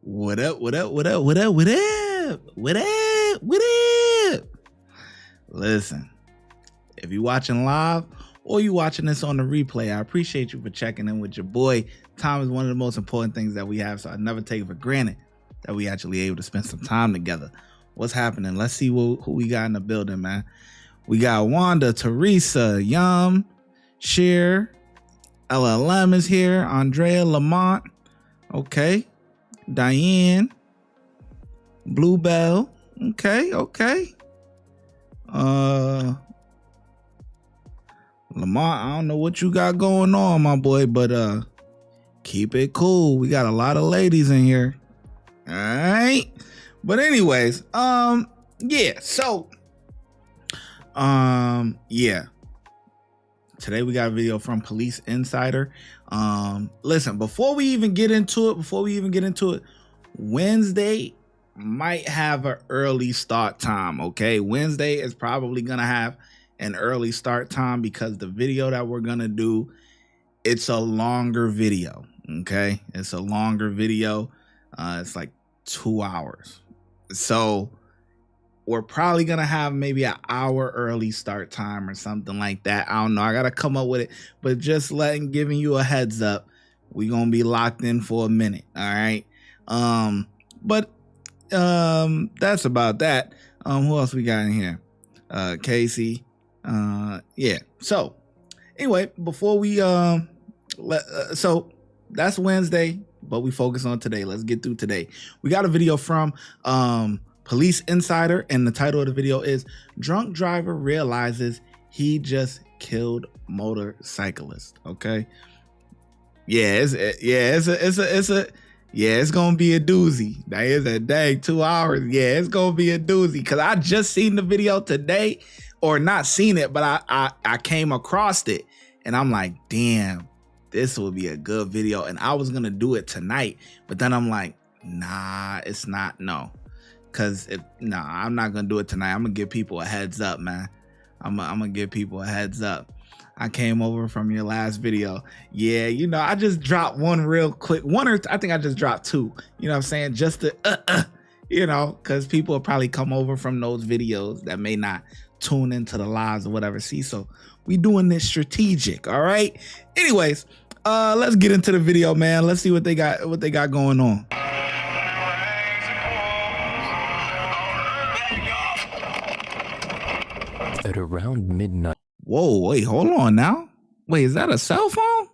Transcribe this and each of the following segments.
What up, what up, what up, what up, what up, what up, what up? Listen, if you're watching live or you watching this on the replay, I appreciate you for checking in with your boy. Time is one of the most important things that we have, so I never take it for granted that we actually able to spend some time together. What's happening? Let's see who we got in the building, man. We got Wanda, Teresa, Yum, Cher, LLM is here, Andrea, Lamont, okay. Diane, Bluebell, okay. Lamont, I don't know what you got going on, my boy, but keep it cool. We got a lot of ladies in here. All right. But anyways, yeah. So, yeah. Today we got a video from Police Insider. Listen, before we even get into it, Wednesday might have an early start time, okay? Wednesday is probably gonna have an early start time because the video that we're gonna do, it's a longer video, okay? It's a longer video. It's like 2 hours. So we're probably going to have maybe an hour early start time or something like that. I don't know. I got to come up with it, but just giving you a heads up. We're going to be locked in for a minute. All right. But that's about that. Who else we got in here? Casey. Yeah. So anyway, before we, so that's Wednesday, but we focus on today. Let's get through today. We got a video from, Police Insider, and the title of the video is "Drunk Driver Realizes He Just Killed Motorcyclist." Okay, it's gonna be a doozy. That is a dang 2 hours. Yeah, it's gonna be a doozy because I just seen the video today, or not seen it, but I came across it, and I'm like, damn, this will be a good video, and I was gonna do it tonight, but then I'm like, nah, it's not. No. Cause I'm not gonna do it tonight. I'm gonna give people a heads up, man. I'm gonna give people a heads up. I came over from your last video. Yeah, I just dropped one real quick. I think I just dropped two. You know what I'm saying? Just to, cause people will probably come over from those videos that may not tune into the lives or whatever. See, so we doing this strategic. All right. Anyways, let's get into the video, man. Let's see what they got going on. At around midnight. Whoa, wait, hold on now. Wait, is that a cell phone?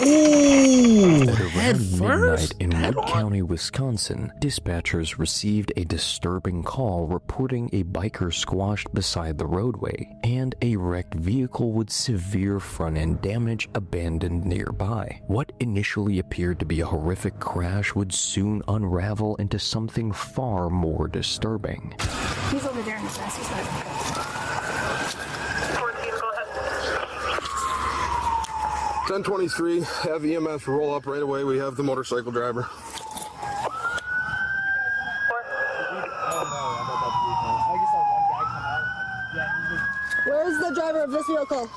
Ooh, at around midnight in Wood County, Wisconsin, dispatchers received a disturbing call reporting a biker squashed beside the roadway and a wrecked vehicle with severe front-end damage abandoned nearby. What initially appeared to be a horrific crash would soon unravel into something far more disturbing. He's over there in the fastest side. 1023, have EMS roll up right away. We have the motorcycle driver. Where's the driver of this vehicle?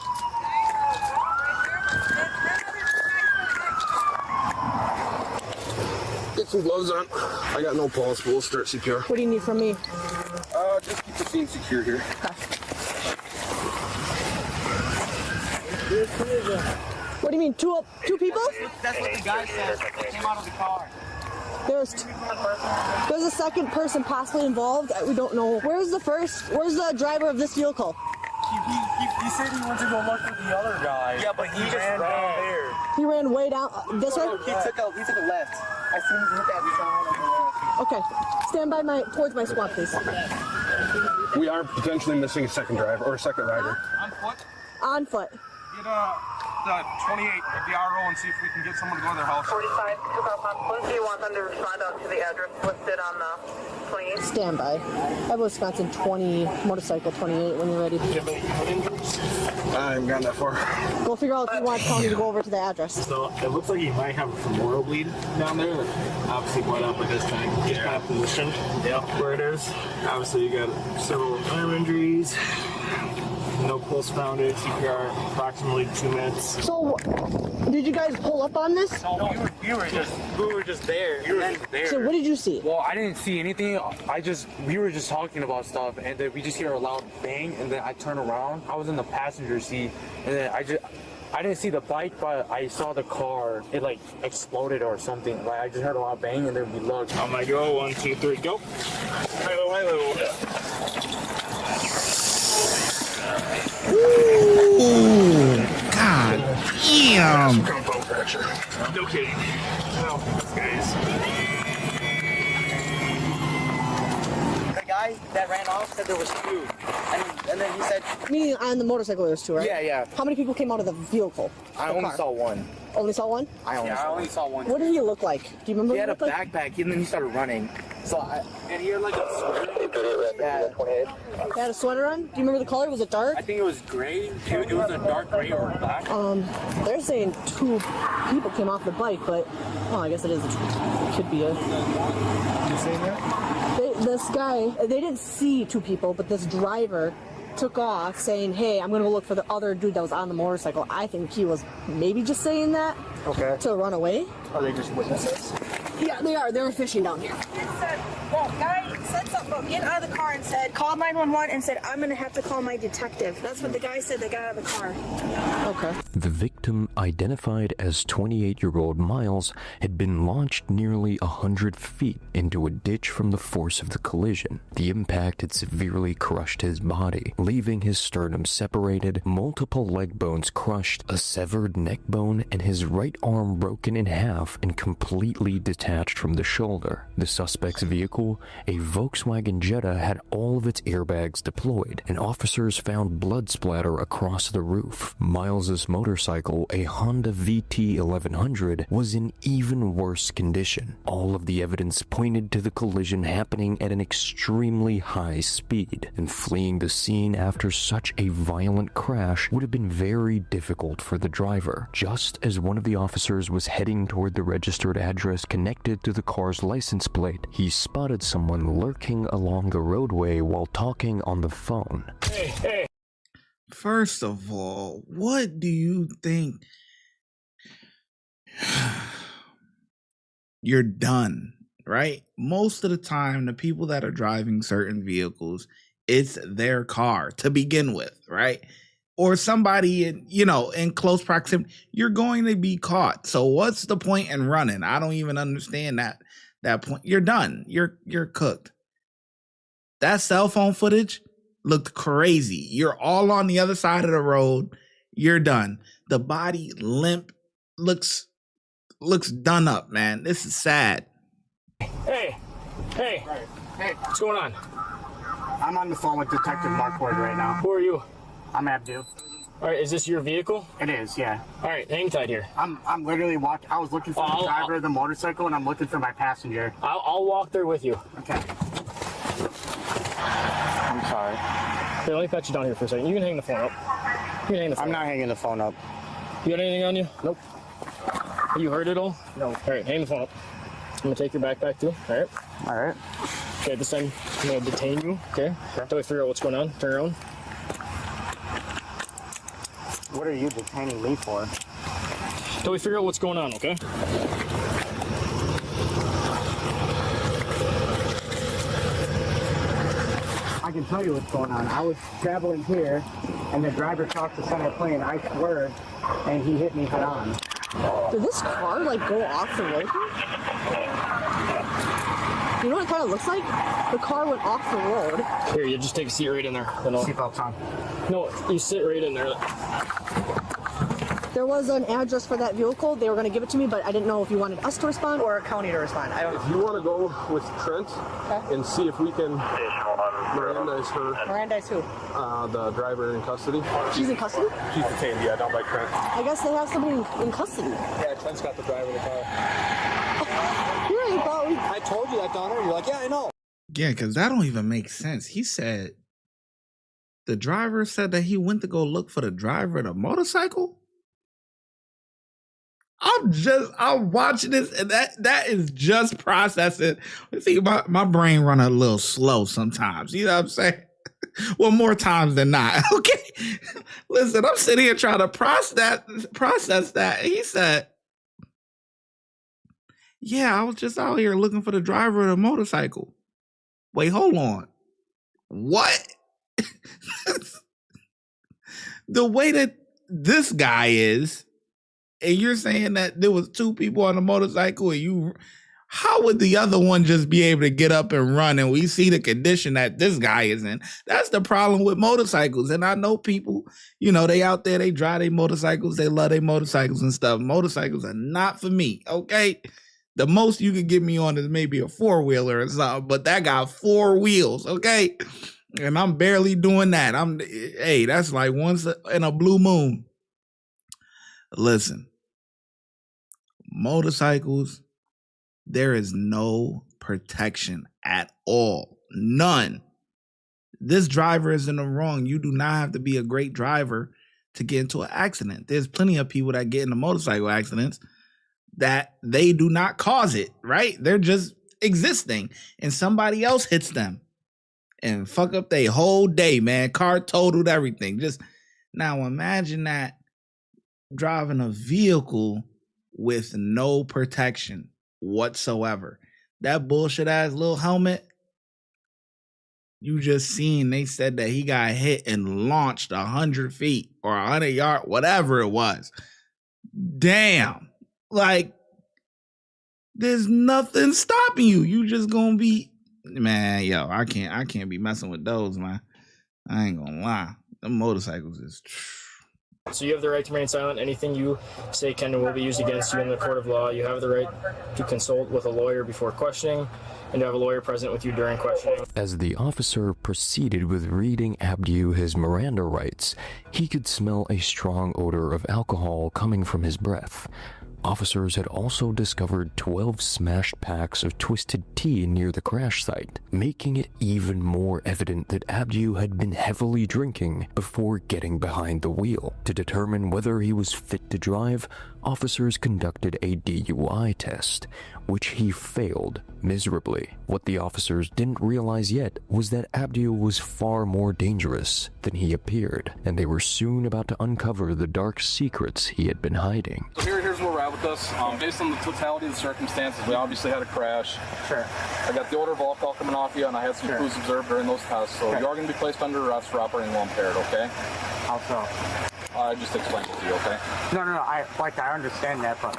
Get some gloves on. I got no pulse, but we'll start CPR. What do you need from me? Just keep the scene secure here. Okay. What do you mean, two people? That's what the guy said. Came out of the car. There's a second person possibly involved. We don't know. Where's the driver of this vehicle? He said he went to go look for the other guy. Yeah, but he just ran down there. He ran way down this way? He took a left. I seen him hit that sign. Okay. Stand by towards my squad, please. We are potentially missing a second driver or a second rider. On foot? On foot. Get the 28 at the RO and see if we can get someone to go to their house. 45, took off on foot. Do you want them to respond out to the address listed on the 28? Stand by. I have Wisconsin 20, motorcycle 28 when you're ready. I haven't gotten that far. We'll figure out if you want Tony to go over to the address. So it looks like he might have a femoral bleed down there. Obviously bled up at this time. Just kind of positioned where it is. Obviously you got several arm injuries. No pulse found at CPR, approximately 2 minutes. So, did you guys pull up on this? No, we were just there. You were just there. So what did you see? Well, I didn't see anything. We were just talking about stuff, and then we just hear a loud bang, and then I turn around. I was in the passenger seat, and then I didn't see the bike, but I saw the car. It like exploded or something. Like I just heard a loud bang, and then we looked. On my go, 1, 2, 3, go. Hilo. Ooh, God damn. No kidding. No, guys. The guy that ran off said there was 2. And then he said... Meaning on the motorcycle there's 2, right? Yeah. How many people came out of the vehicle? I only saw 1. Only saw 1? I only saw 1. What did he look like? Do you remember He what had he a looked like? backpack, and then he started running. And he had like a sweater. Yeah. He had a sweater on? Do you remember the color? Was it dark? I think it was gray. It was a dark gray or black. They're saying 2 people came off the bike, but I guess it could be a... You saying that? This guy, they didn't see 2 people, but this driver took off saying, hey, I'm gonna go look for the other dude that was on the motorcycle. I think he was maybe just saying that to run away. Are they just witnesses? Yeah, they are. They were fishing down here. Well, guy said something about getting out of the car and said, call 911 and said, I'm going to have to call my detective. That's what the guy said that got out of the car. Okay. The victim, identified as 28-year-old Miles, had been launched nearly 100 feet into a ditch from the force of the collision. The impact had severely crushed his body, leaving his sternum separated, multiple leg bones crushed, a severed neck bone, and his right arm broken in half and completely detached from the shoulder. The suspect's vehicle, a Volkswagen Jetta, had all of its airbags deployed, and officers found blood splatter across the roof. Miles's motorcycle, a Honda VT 1100, was in even worse condition. All of the evidence pointed to the collision happening at an extremely high speed, and fleeing the scene after such a violent crash would have been very difficult for the driver. Just as one of the officers was heading toward the registered address connected to the car's license plate, he spotted someone lurking along the roadway while talking on the phone. Hey. First of all, what do you think? You're done, right? Most of the time, the people that are driving certain vehicles, it's their car to begin with, right? Or somebody in close proximity, you're going to be caught. So what's the point in running? I don't even understand that point. You're done. You're cooked. That cell phone footage looked crazy. You're all on the other side of the road. You're done. The body limp looks done up, man. This is sad. Hey, what's going on? I'm on the phone with Detective Mark Ward right now. Who are you? I'm Abdul. All right, is this your vehicle? It is, yeah. All right, hang tight here. I'm literally walking. I was looking for the driver of the motorcycle, and I'm looking for my passenger. I'll walk there with you. Okay. I'm sorry. Here, let me pat you down here for a second. You can hang the phone up. I'm not hanging the phone up. You got anything on you? Nope. You hurt it all? No. All right, hang the phone up. I'm gonna take your backpack too. All right. All right. Okay, this time I'm gonna detain you. Okay. Until we figure out what's going on. Turn around. What are you detaining me for? Until we figure out what's going on. Okay. I can tell you what's going on. I was traveling here, and the driver crossed the center plane. I swerved, and he hit me head on. Did this car go off the road? You know what it kind of looks like? The car went off the road. Here, you just take a seat right in there. Seatbelt's on. No, you sit right in there. There was an address for that vehicle. They were going to give it to me, but I didn't know if you wanted us to respond or a county to respond. If you want to go with Trent and see if we can Mirandize her. Mirandize who? The driver in custody. She's in custody? She's detained, yeah, down by Trent. I guess they have somebody in custody. Yeah, Trent's got the driver of the car. I told you that, Donna. You're like, yeah, I know. Yeah, because that don't even make sense. He said, the driver said that he went to go look for the driver of the motorcycle? I'm watching this, and that is just processing. See, my brain run a little slow sometimes. You know what I'm saying? Well, more times than not. Okay. Listen, I'm sitting here trying to process that. He said, yeah, I was just out here looking for the driver of the motorcycle. Wait, hold on. What? The way that this guy is, and you're saying that there was 2 people on the motorcycle and how would the other one just be able to get up and run? And we see the condition that this guy is in. That's the problem with motorcycles. And I know people, they out there, they drive their motorcycles, they love their motorcycles and stuff. Motorcycles are not for me, okay? The most you could get me on is maybe a 4-wheeler or something, but that got 4 wheels, okay? And I'm barely doing that. That's like once in a blue moon. Listen, motorcycles, there is no protection at all. None. This driver is in the wrong. You do not have to be a great driver to get into an accident. There's plenty of people that get into motorcycle accidents that they do not cause it, right? They're just existing and somebody else hits them and fuck up their whole day, man. Car totaled, everything. Just now imagine that driving a vehicle with no protection whatsoever. That bullshit ass little helmet you just seen, they said that he got hit and launched 100 feet or 100 yards, whatever it was. Damn. Like, there's nothing stopping you. You just gonna be, man, yo, I can't be messing with those, man. I ain't gonna lie. The motorcycles is. So you have the right to remain silent. Anything you say can and will be used against you in the court of law. You have the right to consult with a lawyer before questioning and to have a lawyer present with you during questioning. As the officer proceeded with reading Abdiu his Miranda rights, he could smell a strong odor of alcohol coming from his breath. Officers had also discovered 12 smashed packs of twisted tea near the crash site, making it even more evident that Abdiu had been heavily drinking before getting behind the wheel. To determine whether he was fit to drive, officers conducted a DUI test, which he failed miserably. What the officers didn't realize yet was that Abdiu was far more dangerous than he appeared, and they were soon about to uncover the dark secrets he had been hiding. So here's where we're at with this. Based on the totality of the circumstances, we obviously had a crash. Sure. I got the odor of alcohol coming off you, and I had some clues observed during those tests, so you are going to be placed under arrest for operating while impaired, okay? How so? I just explained it to you, okay? No, I understand that, but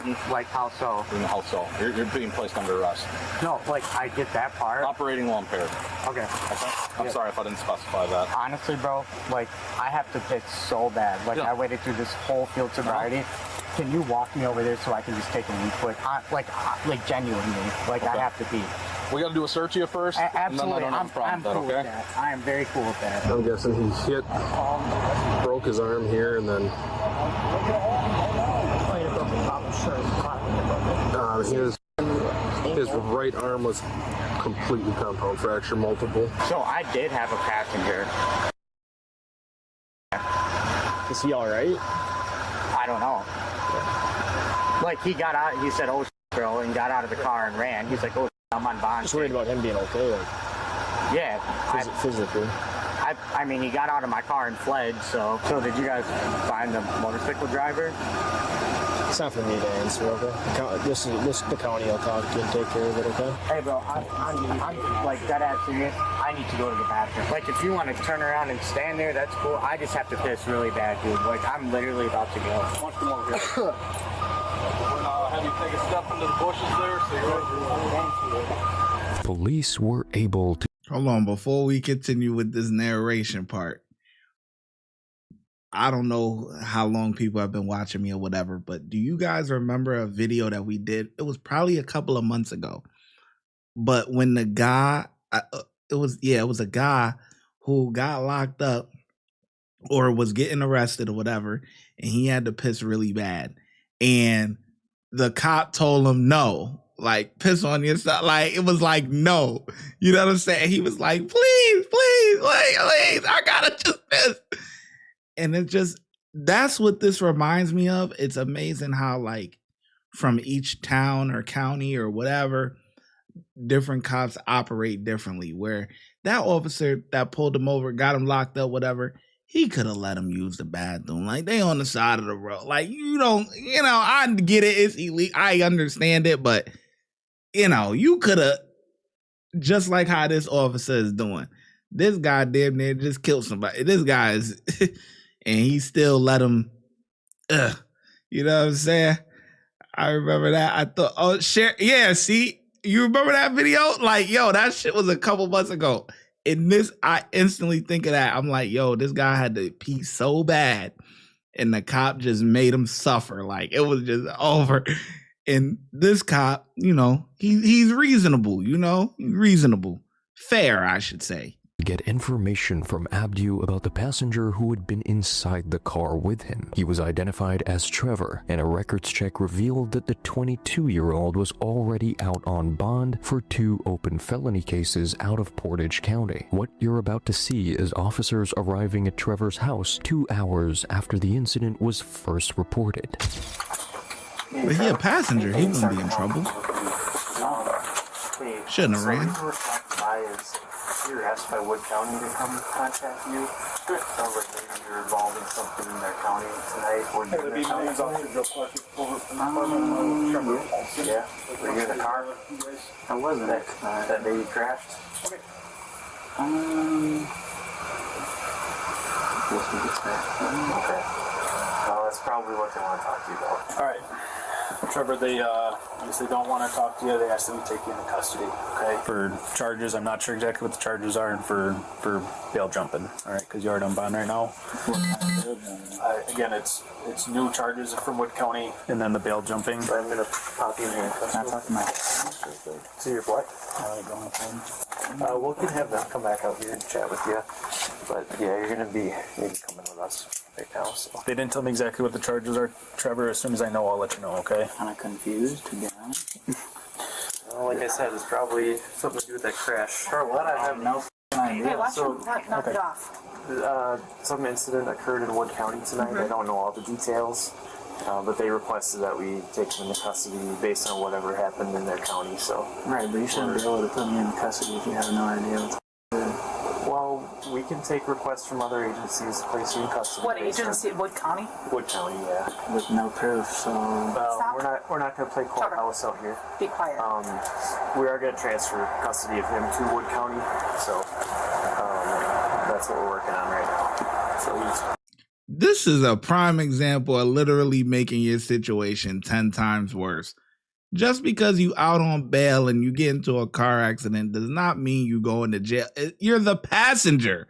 how so? How so? You're being placed under arrest. No, I get that part. Operating while impaired. Okay. I'm sorry if I didn't specify that. Honestly, bro, I have to piss so bad. I waited through this whole field sobriety. Can you walk me over there so I can just take a wee quick? Genuinely. I have to pee. We got to do a search of you first. Absolutely. And then I'm cool with that. I am very cool with that. I'm guessing he broke his arm here, and then his right arm was completely compound fracture, multiple. So I did have a passenger. Is he all right? I don't know. He got out. He said, "Oh, bro," and got out of the car and ran. He's like, "Oh, I'm on bond." Just worried about him being okay. Yeah. Physically. I mean, he got out of my car and fled. So did you guys find the motorcycle driver? It's not for me to answer, okay? The county will talk to you and take care of it, okay? Hey, bro, I'm dead ass serious. I need to go to the bathroom. If you want to turn around and stand there, that's cool. I just have to piss really bad, dude. I'm literally about to go. Why don't you come over here? Have you take a step into the bushes there, so you're Police were able to. Hold on, before we continue with this narration part, I don't know how long people have been watching me or whatever, but do you guys remember a video that we did? It was probably a couple of months ago, but when the guy, it was a guy who got locked up or was getting arrested or whatever, and he had to piss really bad, and the cop told him no. Piss on yourself. It was no. You know what I'm saying? He was like, please, I gotta just piss. And that's what this reminds me of. It's amazing how from each town or county or whatever, different cops operate differently, where that officer that pulled him over, got him locked up, whatever, he could have let him use the bathroom. Like, they on the side of the road. Like, I get it. It's illegal. I understand it, but, you could have, just like how this officer is doing. This guy damn near just killed somebody. This guy is, and he still let him, you know what I'm saying? I remember that. I thought, see, you remember that video? Like, yo, that shit was a couple months ago. And I instantly think of that. I'm like, yo, this guy had to pee so bad, and the cop just made him suffer. Like, it was just over. And this cop, he's reasonable, reasonable. Fair, I should say. Get information from Abdu about the passenger who had been inside the car with him. He was identified as Trevor, and a records check revealed that the 22-year-old was already out on bond for 2 open felony cases out of Portage County. What you're about to see is officers arriving at Trevor's house 2 hours after the incident was first reported. But he a passenger. He wouldn't be in trouble. Shouldn't have ran. You're asked by Wood County to come contact you. Sounds like maybe you're involved in something in their county tonight. Or you in their county? Yeah. Were you in the car? I wasn't. That day you crashed? Okay. Okay. Well, that's probably what they want to talk to you about. All right. Trevor, they obviously don't want to talk to you. They asked them to take you into custody, okay? For charges, I'm not sure exactly what the charges are, and for bail jumping, all right? Because you are on bond right now. Again, it's new charges from Wood County, and then the bail jumping. So I'm gonna pop you in here. See your what? We can have them come back out here and chat with you. But yeah, you're gonna be maybe coming with us right now. So they didn't tell me exactly what the charges are, Trevor. As soon as I know, I'll let you know, okay? Kind of confused, to be honest. Well, like I said, it's probably something to do with that crash. For what, I have no idea. Hey, watch him knock it off. Some incident occurred in Wood County tonight. I don't know all the details, but they requested that we take them into custody based on whatever happened in their county. So right, but you shouldn't be able to put me in custody if you have no idea what's happening. Well, we can take requests from other agencies to place you in custody. What agency? Wood County? Wood County, yeah. With no proof, so... we're not going to play courthouse out here. Be quiet. We are going to transfer custody of him to Wood County, so that's what we're working on right now. So this is a prime example of literally making your situation 10 times worse. Just because you out on bail and you get into a car accident does not mean you go into jail. You're the passenger.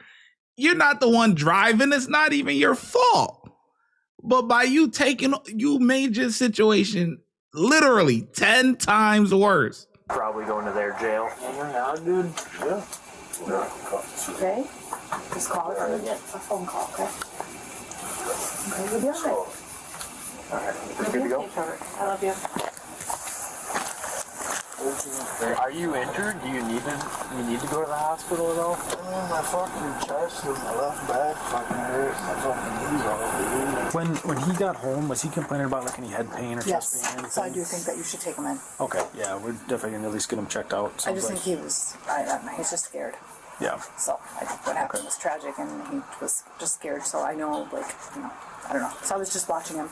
You're not the one driving. It's not even your fault. But by you made your situation literally 10 times worse. Probably going to their jail. Yeah, dude. Yeah. Okay? Just call it and get a phone call, okay? Okay, you'll be all right. All right. We're good to go? I love you. Are you injured? Do you need to go to the hospital at all? My fucking chest and my left back fucking hurts. My fucking knees all over. When he got home, was he complaining about like any head pain or chest pain or anything? So I do think that you should take him in. Okay, yeah, we're definitely gonna at least get him checked out. I just think he was, I don't know, he's just scared. Yeah. So I think what happened was tragic, and he was just scared. So I know, like, I don't know. So I was just watching him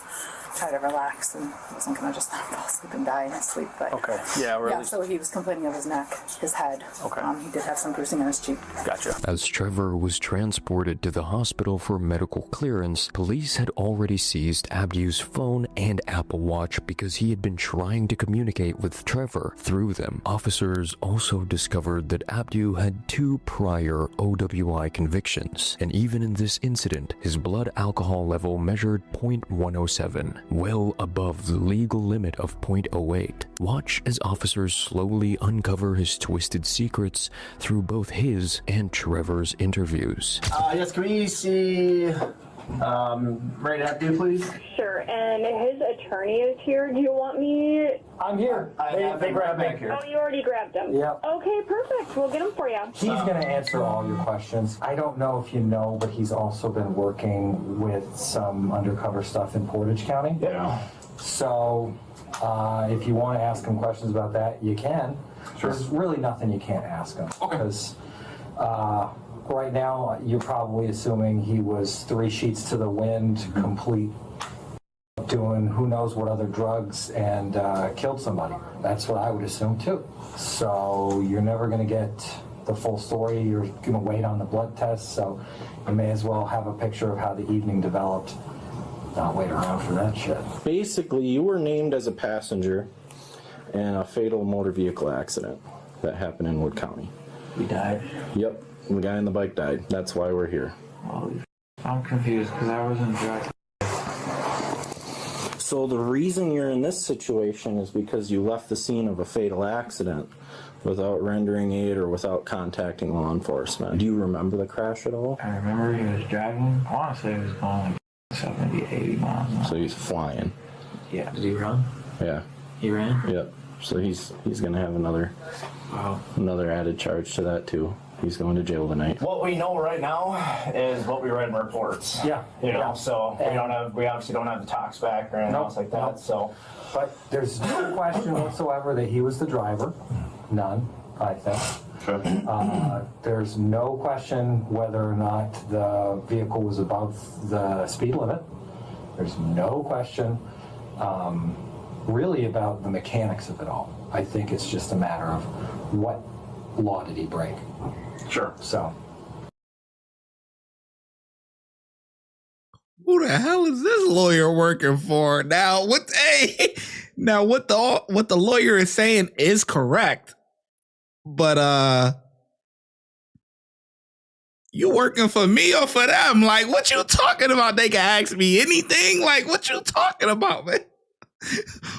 try to relax, and I wasn't gonna just fall asleep and die in his sleep. But okay, yeah, or at least... So he was complaining of his neck, his head. Okay. He did have some bruising on his cheek. Gotcha. As Trevor was transported to the hospital for medical clearance, police had already seized Abdu's phone and Apple Watch because he had been trying to communicate with Trevor through them. Officers also discovered that Abdu had 2 prior OWI convictions, and even in this incident, his blood alcohol level measured 0.107, well above the legal limit of 0.08. Watch as officers slowly uncover his twisted secrets through both his and Trevor's interviews. Yes, can we see Right Abdu, please? Sure, and his attorney is here. Do you want me? I'm here. They grabbed me. Oh, you already grabbed him? Yep. Okay, perfect. We'll get him for you. He's going to answer all your questions. I don't know if you know, but he's also been working with some undercover stuff in Portage County. Yeah. So if you want to ask him questions about that, you can. Sure. There's really nothing you can't ask him. Okay. Because Right now, you're probably assuming he was 3 sheets to the wind, complete, doing who knows what other drugs, and killed somebody. That's what I would assume too. So you're never going to get the full story. You're going to wait on the blood test, so you may as well have a picture of how the evening developed. Not wait around for that shit. Basically, you were named as a passenger in a fatal motor vehicle accident that happened in Wood County. We died? Yep. The guy on the bike died. That's why we're here. I'm confused because I wasn't driving. So the reason you're in this situation is because you left the scene of a fatal accident without rendering aid or without contacting law enforcement. Do you remember the crash at all? I remember he was driving. I want to say he was going like 70, 80 miles an hour. So he's flying. Yeah. Did he run? Yeah. He ran? Yep. So he's gonna have another added charge to that too. He's going to jail tonight. What we know right now is what we read in reports. Yeah. You know, so we obviously don't have the talks back or anything else like that. So, but there's no question whatsoever that he was the driver. None, I think. There's no question whether or not the vehicle was above the speed limit. There's no question really about the mechanics of it all. I think it's just a matter of what law did he break. Sure. So. Who the hell is this lawyer working for? Now what the lawyer is saying is correct. But you working for me or for them? Like, what you talking about? They can ask me anything. Like, what you talking about, man?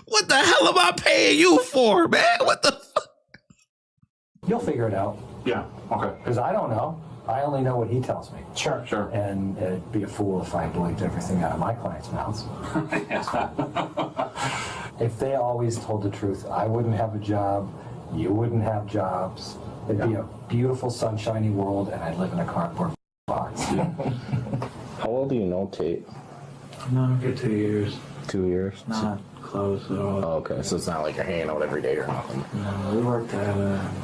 What the hell am I paying you for, man? What the fuck? You'll figure it out. Yeah, okay. Because I don't know. I only know what he tells me. Sure. And it'd be a fool if I believed everything out of my clients' mouths. If they always told the truth, I wouldn't have a job, you wouldn't have jobs. It'd be a beautiful, sunshiny world, and I'd live in a cardboard box. How well do you know Tate? No, good 2 years. 2 years? Not close at all. Oh, okay, so it's not like you're hanging out every day or nothing. No, we worked at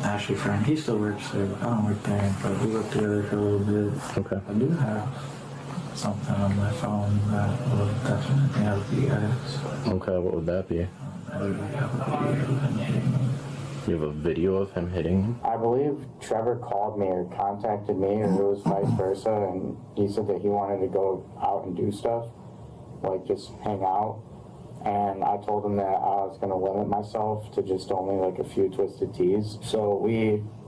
Ashley Friend. He still works there, but I don't work there. But we worked together for a little bit. Okay. I do have something on my phone that will definitely help you guys. Okay, what would that be? I literally have a video of him hitting me. You have a video of him hitting him? I believe Trevor called me or contacted me, or it was vice versa, and he said that he wanted to go out and do stuff, like just hang out. And I told him that I was going to limit myself to just only like a few twisted teas. So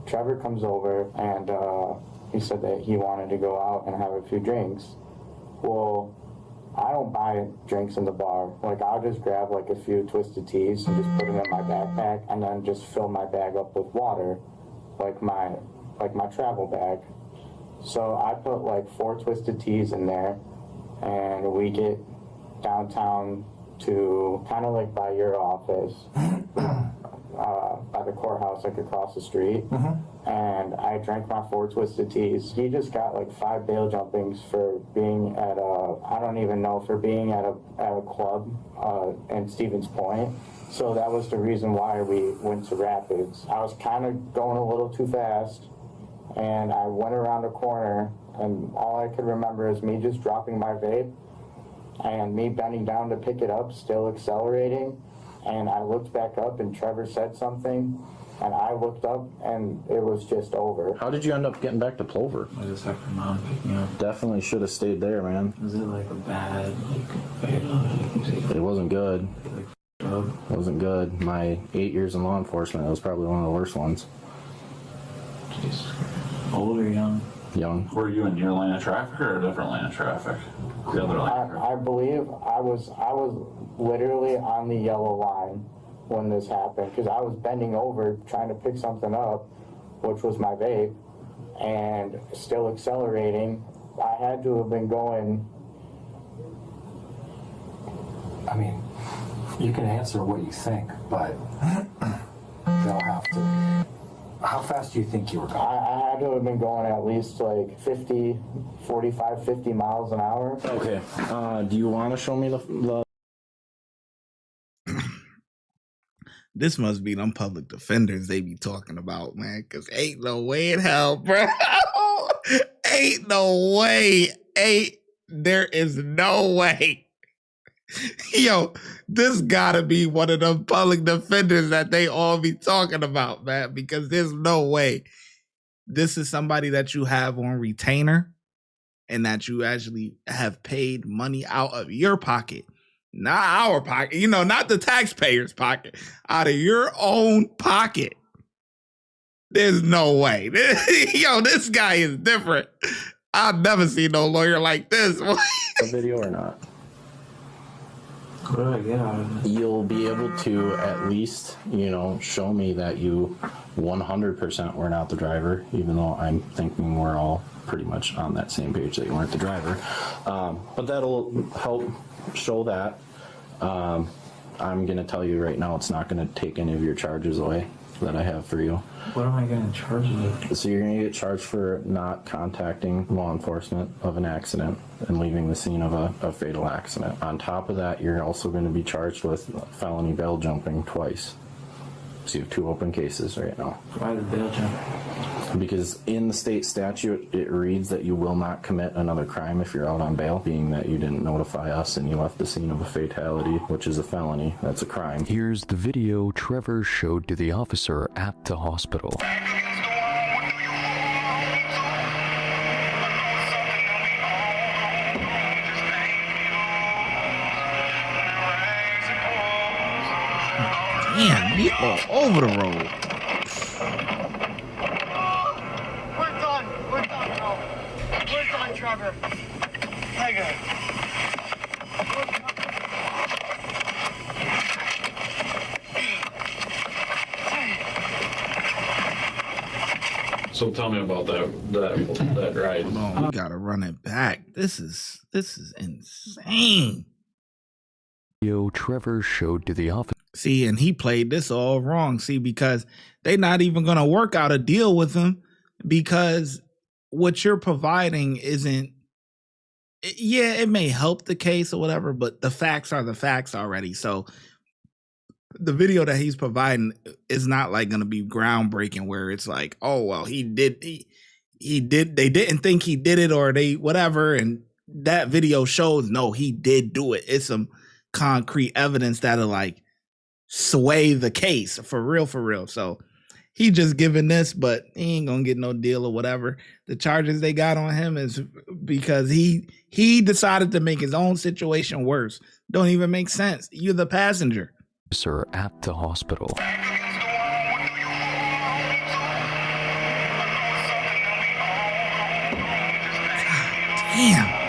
Trevor comes over and he said that he wanted to go out and have a few drinks. Well, I don't buy drinks in the bar. Like, I'll just grab like a few twisted teas and just put them in my backpack and then just fill my bag up with water, like my travel bag. So I put like 4 twisted teas in there, and we get downtown to kind of like by your office, by the courthouse, like across the street. And I drank my 4 twisted teas. He just got like 5 bail jumpings for being at a club in Stevens Point. So that was the reason why we went to Rapids. I was kind of going a little too fast, and I went around a corner, and all I could remember is me just dropping my vape and me bending down to pick it up, still accelerating. And I looked back up and Trevor said something, and I looked up and it was just over. How did you end up getting back to Plover? I just have my mom pick me up. Definitely should have stayed there, man. Was it like a bad, It wasn't good. It wasn't good. My 8 years in law enforcement, it was probably one of the worst ones. Jeez. Old or young? Young. Were you in your lane of traffic or a different lane of traffic? The other lane. I believe I was literally on the yellow line when this happened, because I was bending over trying to pick something up, which was my vape, and still accelerating. I had to have been going. I mean, you can answer what you think, but they'll have to. How fast do you think you were going? I had to have been going at least like 50 miles an hour. Okay. Do you want to show me the This must be them public defenders they be talking about, man. Cause ain't no way in hell, bro. Ain't no way. There is no way. Yo, this gotta be one of them public defenders that they all be talking about, man. Because there's no way. This is somebody that you have on retainer and that you actually have paid money out of your pocket. Not our pocket, not the taxpayer's pocket, out of your own pocket. There's no way. Yo, this guy is different. I've never seen no lawyer like this. A video or not? What do I get out of it? You'll be able to at least, show me that you 100% were not the driver, even though I'm thinking we're all pretty much on that same page that you weren't the driver. But that'll help show that. I'm going to tell you right now, it's not going to take any of your charges away that I have for you. What am I going to charge you with? So you're going to get charged for not contacting law enforcement of an accident and leaving the scene of a fatal accident. On top of that, you're also going to be charged with felony bail jumping twice. So you have 2 open cases right now. Why the bail jump? Because in the state statute, it reads that you will not commit another crime if you're out on bail, being that you didn't notify us and you left the scene of a fatality, which is a felony. That's a crime. Here's the video Trevor showed to the officer at the hospital. Damn, he all over the road. We're done, bro. We're done, Trevor. Hang on. So tell me about that ride. We gotta run it back. This is insane. Video Trevor showed to the officer. See, and he played this all wrong. See, because they're not even gonna work out a deal with him because what you're providing isn't. Yeah, it may help the case or whatever, but the facts are the facts already. So the video that he's providing is not like going to be groundbreaking where it's like, oh, well, he did. They didn't think he did it or they whatever. And that video shows, no, he did do it. It's some concrete evidence that'll like sway the case for real, for real. So he just giving this, but he ain't going to get no deal or whatever. The charges they got on him is because he decided to make his own situation worse. Don't even make sense. You're the passenger. Sir, at the hospital. Damn.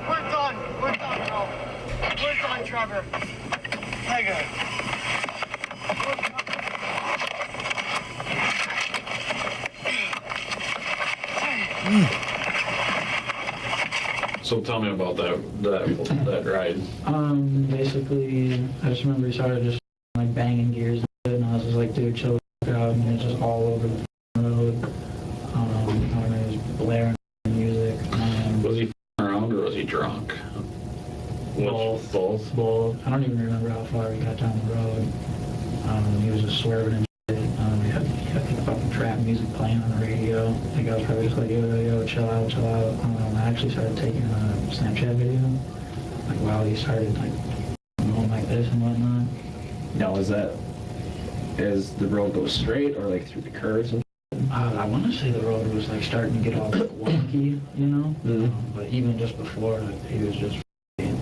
We're done, bro. We're done, Trevor. Hang on. So tell me about that ride. Basically, I just remember he started just like banging gears and I was just like, dude, chill out, and it's just all over the road. He was blaring music. Was he around or was he drunk? Both. I don't even remember how far he got down the road. He was just swerving and shit. He had the fucking trap music playing on the radio. I think I was probably just like, yo, chill out. I actually started taking a Snapchat video, like while he started like going like this and whatnot. Now, is that as the road goes straight or like through the curves? I want to say the road was like starting to get all like wonky, you know? Mm-hmm. But even just before, like, he was just being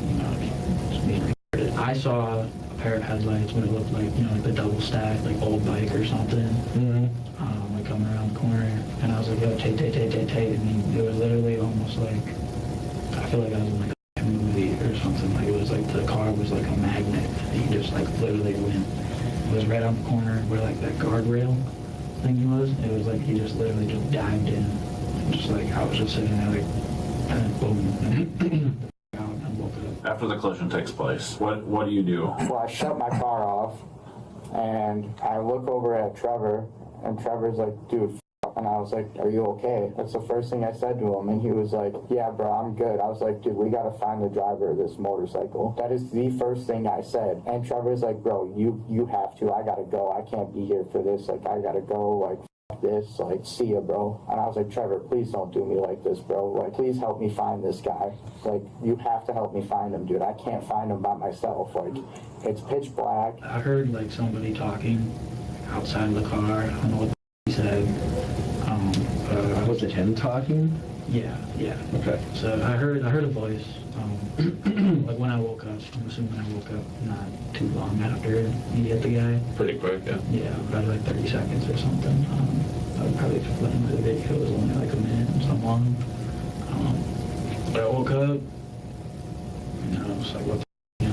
retarded. I saw a pair of headlights, what it looked like, like the double stack, like old bike or something, like coming around the corner. And I was like, yo, take. And it was literally almost like, I feel like I was in like a movie or something. Like it was like the car was like a magnet. He just like literally went. It was right on the corner where like that guardrail thing was. It was like he just literally just dived in. And just like I was just sitting there like, and boom. After the collision takes place, what do you do? Well, I shut my car off, and I look over at Trevor, and Trevor's like, dude, f***. And I was like, are you okay? That's the first thing I said to him. And he was like, yeah, bro, I'm good. I was like, dude, we got to find the driver of this motorcycle. That is the first thing I said. And Trevor's like, bro, you have to. I got to go. I can't be here for this. Like, I got to go. Like, this, like, see ya, bro. And I was like, Trevor, please don't do me like this, bro. Like, please help me find this guy. Like, you have to help me find him, dude. I can't find him by myself. Like, it's pitch black. I heard like somebody talking outside of the car. I don't know what he said. Was it him talking? Yeah. Okay. So I heard a voice. Like when I woke up. I'm assuming I woke up not too long after he hit the guy. Pretty quick, yeah. Yeah, probably like 30 seconds or something. I would probably explain the video. It was only like a minute or something long. But I woke up, and I was like, what the f***,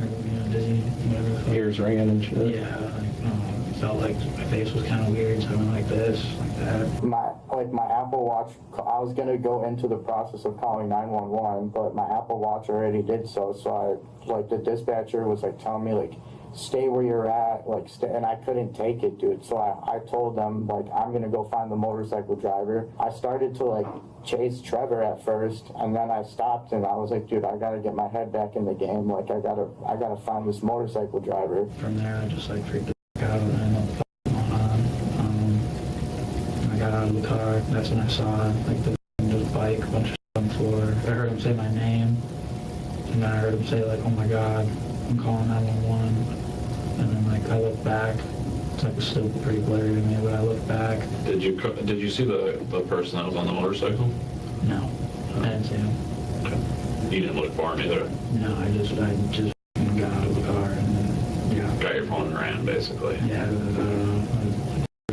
like, dizzy, whatever. Ears ringing and shit. Yeah, like, felt like my face was kind of weird, so I went like this, like that. My Apple Watch, I was going to go into the process of calling 911, but my Apple Watch already did so the dispatcher was like telling me like, stay where you're at, like, and I couldn't take it, dude. So I told them, like, I'm gonna go find the motorcycle driver. I started to like chase Trevor at first, and then I stopped and I was like, dude, I gotta get my head back in the game. Like, I gotta find this motorcycle driver. From there, I just like freaked out and I didn't know what the f*** was going on. I got out of the car. That's when I saw like the bike, a bunch of stuff on the floor. I heard him say my name, and then I heard him say like, oh my god, I'm calling 911. And then like I looked back, it's like it's still pretty blurry to me, but I looked back. Did you see the person that was on the motorcycle? No, I didn't see him. Okay. You didn't look for him either? No, I just got out of the car and then, yeah. Got your phone and ran, basically. Yeah,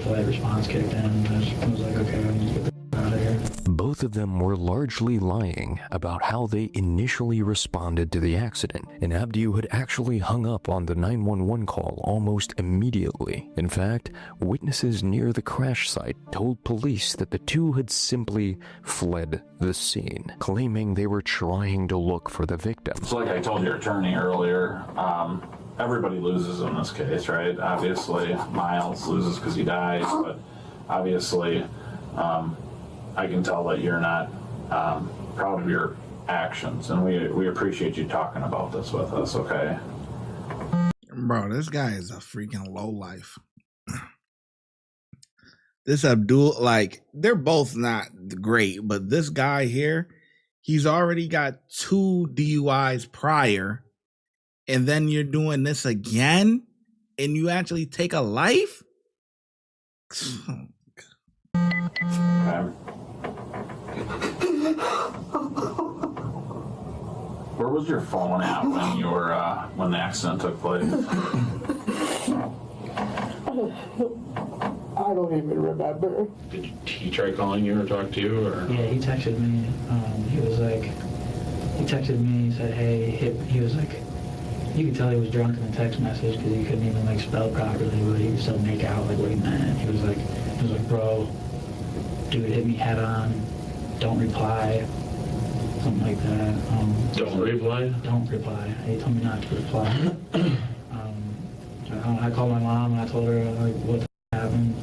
flight response kicked in, and I was like, okay, I need to get the out of here. Both of them were largely lying about how they initially responded to the accident, and Abdiu had actually hung up on the 911 call almost immediately. In fact, witnesses near the crash site told police that the two had simply fled the scene, claiming they were trying to look for the victim. So like I told your attorney earlier, everybody loses in this case, right? Obviously, Miles loses because he dies, but obviously, I can tell that you're not proud of your actions, and we appreciate you talking about this with us, okay? Bro, this guy is a freaking lowlife. This Abdul, like, they're both not great, but this guy here, he's already got 2 DUIs prior, and then you're doing this again, and you actually take a life? Okay. Where was your phone at when you were when the accident took place? I don't even remember. Did he try calling you or talk to you, or? Yeah, he texted me. He texted me. He said, "Hey," he was like, you could tell he was drunk in the text message because he couldn't even like spell properly, but he could still make out like what he meant. He was like, bro, dude hit me head on. Don't reply. Something like that. Don't reply? Don't reply. He told me not to reply. I called my mom and I told her like what happened.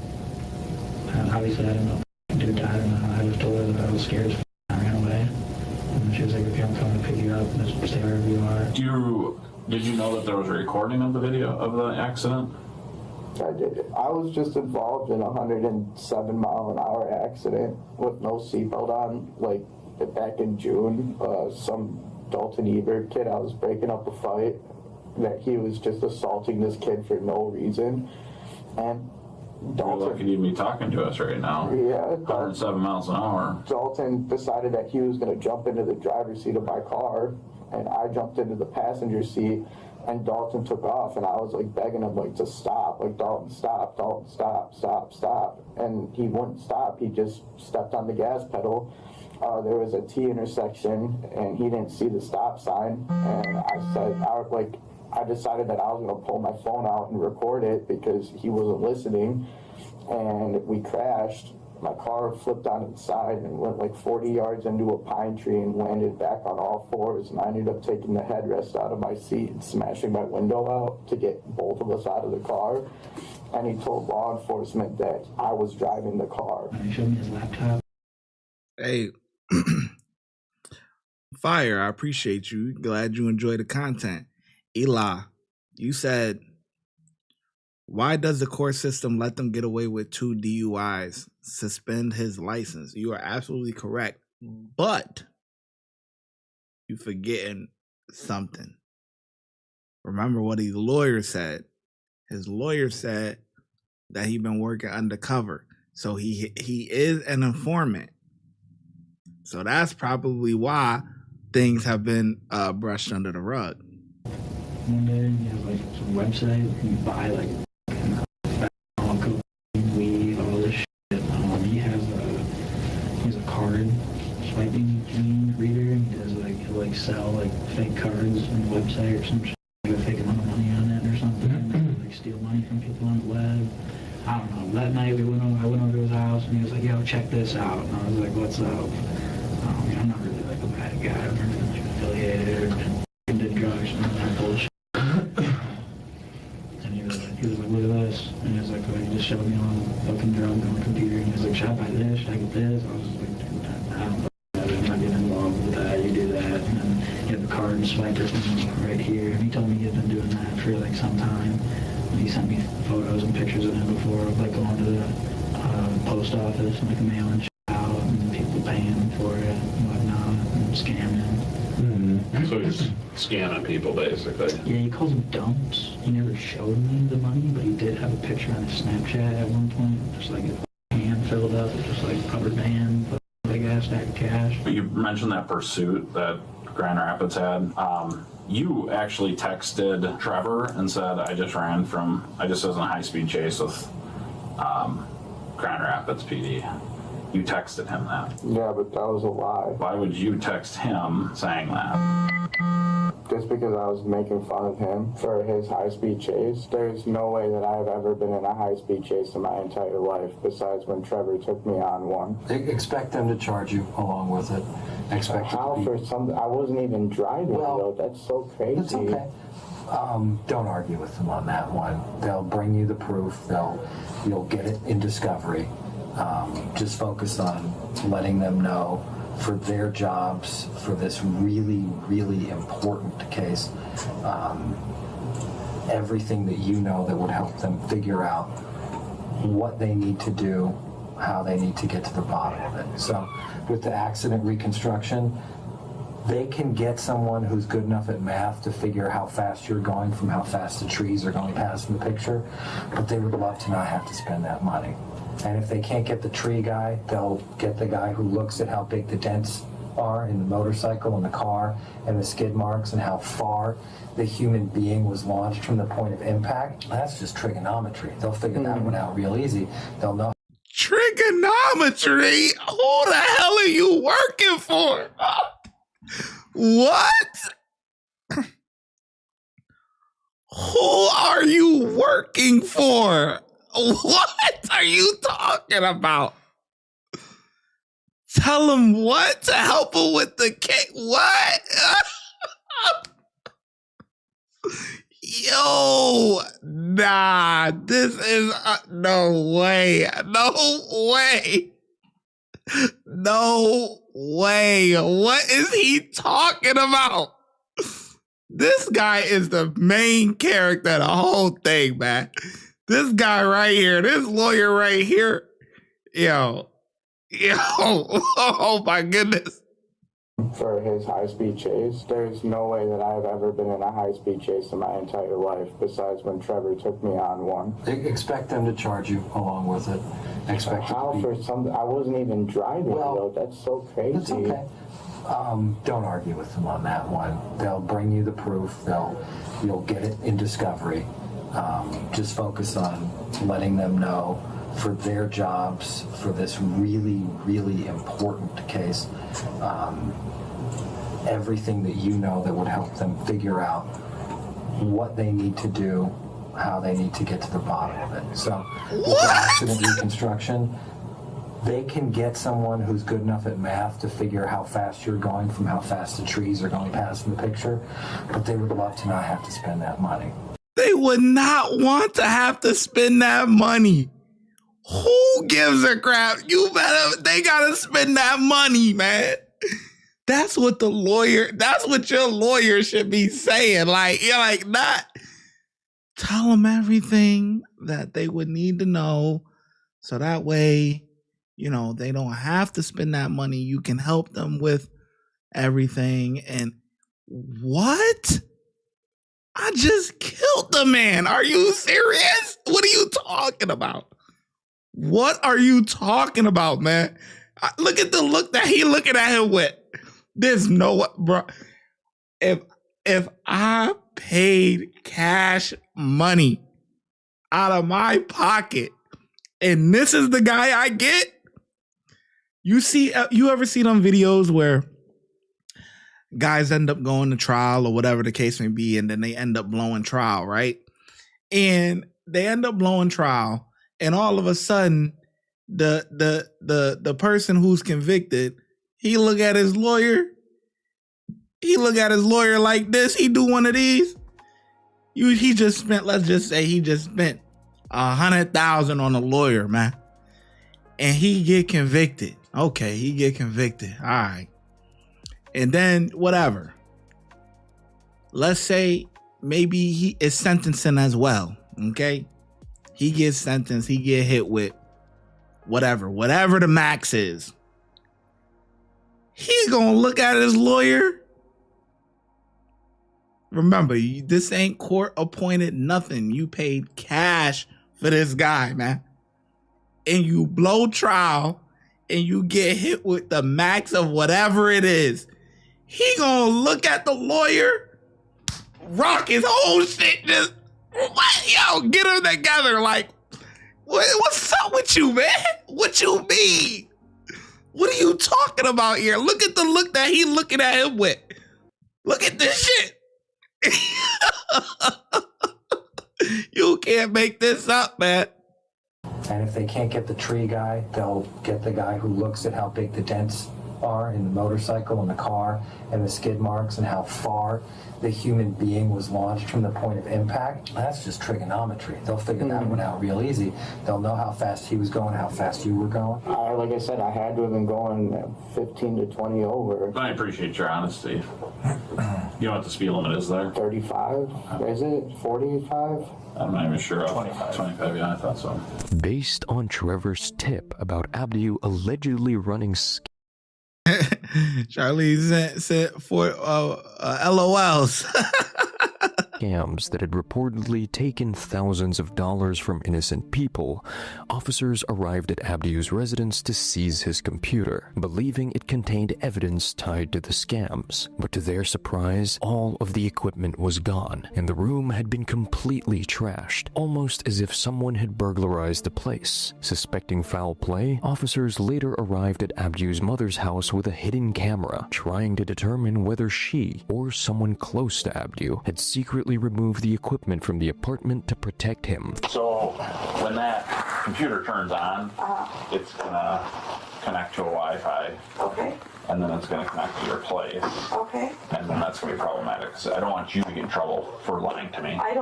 And obviously I didn't know if the dude died or not. I just told her that I was scared as f***. I ran away. And she was like, okay, I'm coming to pick you up and just stay wherever you are. Did you know that there was a recording of the video of the accident? I did. I was just involved in a 107-mile-an-hour accident with no seatbelt on, like back in June. Some Dalton Ebert kid, I was breaking up a fight, that he was just assaulting this kid for no reason. And Dalton, you're lucky to be talking to us right now. Yeah. 107 miles an hour. Dalton decided that he was going to jump into the driver's seat of my car, and I jumped into the passenger seat, and Dalton took off, and I was like begging him like to stop, like Dalton stop, stop, and he wouldn't stop. He just stepped on the gas pedal. There was a T intersection, and he didn't see the stop sign, and I decided that I was going to pull my phone out and record it because he wasn't listening, and we crashed. My car flipped on its side and went like 40 yards into a pine tree and landed back on all fours, and I ended up taking the headrest out of my seat and smashing my window out to get both of us out of the car. And he told law enforcement that I was driving the car. He showed me his laptop. Hey, Fire, I appreciate you. Glad you enjoy the content. Eli, you said, why does the court system let them get away with 2 DUIs? Suspend his license. You are absolutely correct. But you're forgetting something. Remember what his lawyer said. His lawyer said that he's been working undercover. So he is an informant. So that's probably why things have been brushed under the rug. One day, he has like some website where you buy like cocaine, weed, all this shit. He has a card swiping machine reader, and he does he'll sell like fake cards on the website or some shit, like a fake amount of money on it or something. Like steal money from people on the web. I don't know. That night I went over to his house and he was like, "Yo, check this out." And I was like, "What's up?" I'm not really like a bad guy. I've never been like affiliated or did drugs and all that bullshit. And he was like, "Look at this." And he was like, "He just showed me all the fucking drugs on the computer." And he was like, "Should I buy this? Should I get this?" I was just like, "I don't know. I'm not getting involved with that. You do that." And then he had the card swiper thing right here. And he told me he had been doing that for like some time. And he sent me photos and pictures of him before, of like going to the post office and like mailing shit out and people paying for it and whatnot and scamming. Mm-hmm. So he's scamming people basically. Yeah, he calls them dumps. He never showed me the money, but he did have a picture on his Snapchat at one point, just like a hand filled up with just like rubber band, like a stack of cash. But you mentioned that pursuit that Grand Rapids had. You actually texted Trevor and said, I just was in a high-speed chase with Grand Rapids PD. You texted him that. Yeah, but that was a lie. Why would you text him saying that? Just because I was making fun of him for his high-speed chase. There's no way that I've ever been in a high-speed chase in my entire life, besides when Trevor took me on one. Expect them to charge you along with it. Expect How for something I wasn't even driving, though. That's so crazy. It's okay. Don't argue with them on that one. They'll bring you the proof. You'll get it in discovery. Just focus on letting them know for their jobs, for this really, really important case, everything that you know that would help them figure out what they need to do, how they need to get to the bottom of it. So with the accident reconstruction, they can get someone who's good enough at math to figure how fast you're going from how fast the trees are going past in the picture, but they would love to not have to spend that money. And if they can't get the tree guy, they'll get the guy who looks at how big the dents are in the motorcycle and the car and the skid marks and how far the human being was launched from the point of impact. That's just trigonometry. They'll figure that one out real easy. They'll know. Trigonometry? Who the hell are you working for? What? Who are you working for? What are you talking about? Tell him what? To help him with the cake? What? Yo, nah, this is no way. No way. No way. What is he talking about? This guy is the main character of the whole thing, man. This guy right here, this lawyer right here, yo, oh my goodness. For his high-speed chase, there's no way that I've ever been in a high-speed chase in my entire life, besides when Trevor took me on one. Expect them to charge you along with it. Expect how for something I wasn't even driving, though. That's so crazy. It's okay. Don't argue with them on that one. They'll bring you the proof. You'll get it in discovery. Just focus on letting them know for their jobs, for this really, really important case, everything that you know that would help them figure out what they need to do, how they need to get to the bottom of it. So with the accident reconstruction, They can get someone who's good enough at math to figure how fast you're going from how fast the trees are going past in the picture, but they would love to not have to spend that money. They would not want to have to spend that money. Who gives a crap? They gotta spend that money, man. That's what your lawyer should be saying. Like, you're like, not tell them everything that they would need to know. So that way, you know, they don't have to spend that money. You can help them with everything. And what? I just killed the man. Are you serious? What are you talking about? What are you talking about, man? Look at the look that he looking at him with. There's no, bro. If I paid cash money out of my pocket and this is the guy I get, you ever see them videos where guys end up going to trial or whatever the case may be, and then they end up blowing trial, right? And they end up blowing trial, and all of a sudden, the person who's convicted, he look at his lawyer like this. He do one of these. He just spent, let's just say he just spent $100,000 on a lawyer, man. And he get convicted. Okay, he get convicted. All right. And then whatever. Let's say maybe he is sentencing as well. Okay. He gets sentenced. He get hit with whatever the max is. He gonna look at his lawyer. Remember, this ain't court appointed nothing. You paid cash for this guy, man. And you blow trial and you get hit with the max of whatever it is. He gonna look at the lawyer, rock his whole shit, just, what? Yo, get them together. Like, what's up with you, man? What you mean? What are you talking about here? Look at the look that he looking at him with. Look at this shit. You can't make this up, man. And if they can't get the tree guy, they'll get the guy who looks at how big the dents are in the motorcycle and the car and the skid marks and how far the human being was launched from the point of impact. That's just trigonometry. They'll figure that one out real easy. They'll know how fast he was going, how fast you were going. Like I said, I had to have been going 15 to 20 over. I appreciate your honesty. You know what the speed limit is there? 35? Is it 45? I'm not even sure. 25, yeah, I thought so. Based on Trevor's tip about Abdu allegedly running Charlie sent for LOLs. scams that had reportedly taken thousands of dollars from innocent people, officers arrived at Abdu's residence to seize his computer, believing it contained evidence tied to the scams. But to their surprise, all of the equipment was gone, and the room had been completely trashed, almost as if someone had burglarized the place. Suspecting foul play, officers later arrived at Abdu's mother's house with a hidden camera, trying to determine whether she or someone close to Abdu had secretly removed the equipment from the apartment to protect him. So when that computer turns on, it's gonna connect to a Wi-Fi. Okay. And then it's gonna connect to your place. Okay. And then that's gonna be problematic. So I don't want you to get in trouble for lying to me. I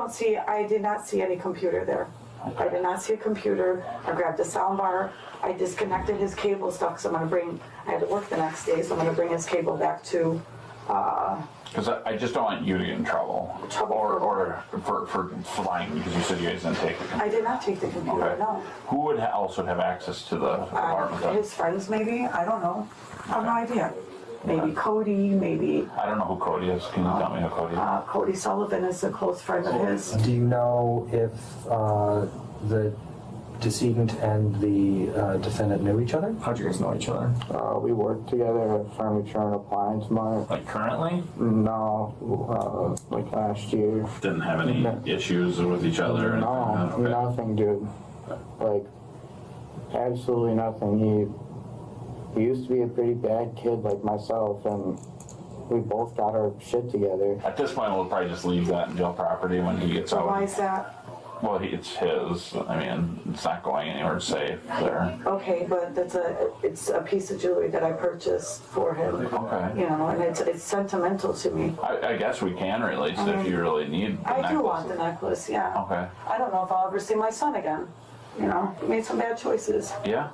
did not see any computer there. Okay. I did not see a computer. I grabbed a sound bar. I disconnected his cable stuff because I had to work the next day, so I'm gonna bring his cable back to, because I just don't want you to get in trouble. Or for lying, because you said you guys didn't take the computer. I did not take the computer, okay. No. Who would also have access to the apartment? His friends, maybe? I don't know. I have no idea. Maybe Cody, maybe... I don't know who Cody is. Can you tell me who Cody is? Cody Sullivan is a close friend of his. Do you know if the decedent and the defendant knew each other? How'd you guys know each other? We worked together at Furniture and Appliance Mart. Like currently? No, like last year. Didn't have any issues with each other? No, okay. Nothing, dude. Like, absolutely nothing. He used to be a pretty bad kid like myself, and we both got our shit together. At this point, we'll probably just leave that in jail property when he gets out. Why is that? Well, it's his. I mean, it's not going anywhere safe there. Okay, but it's a piece of jewelry that I purchased for him. Okay. You know, and it's sentimental to me. I guess we can release it if you really need the necklace. I do want the necklace, yeah. Okay. I don't know if I'll ever see my son again. You know, he made some bad choices. Yeah.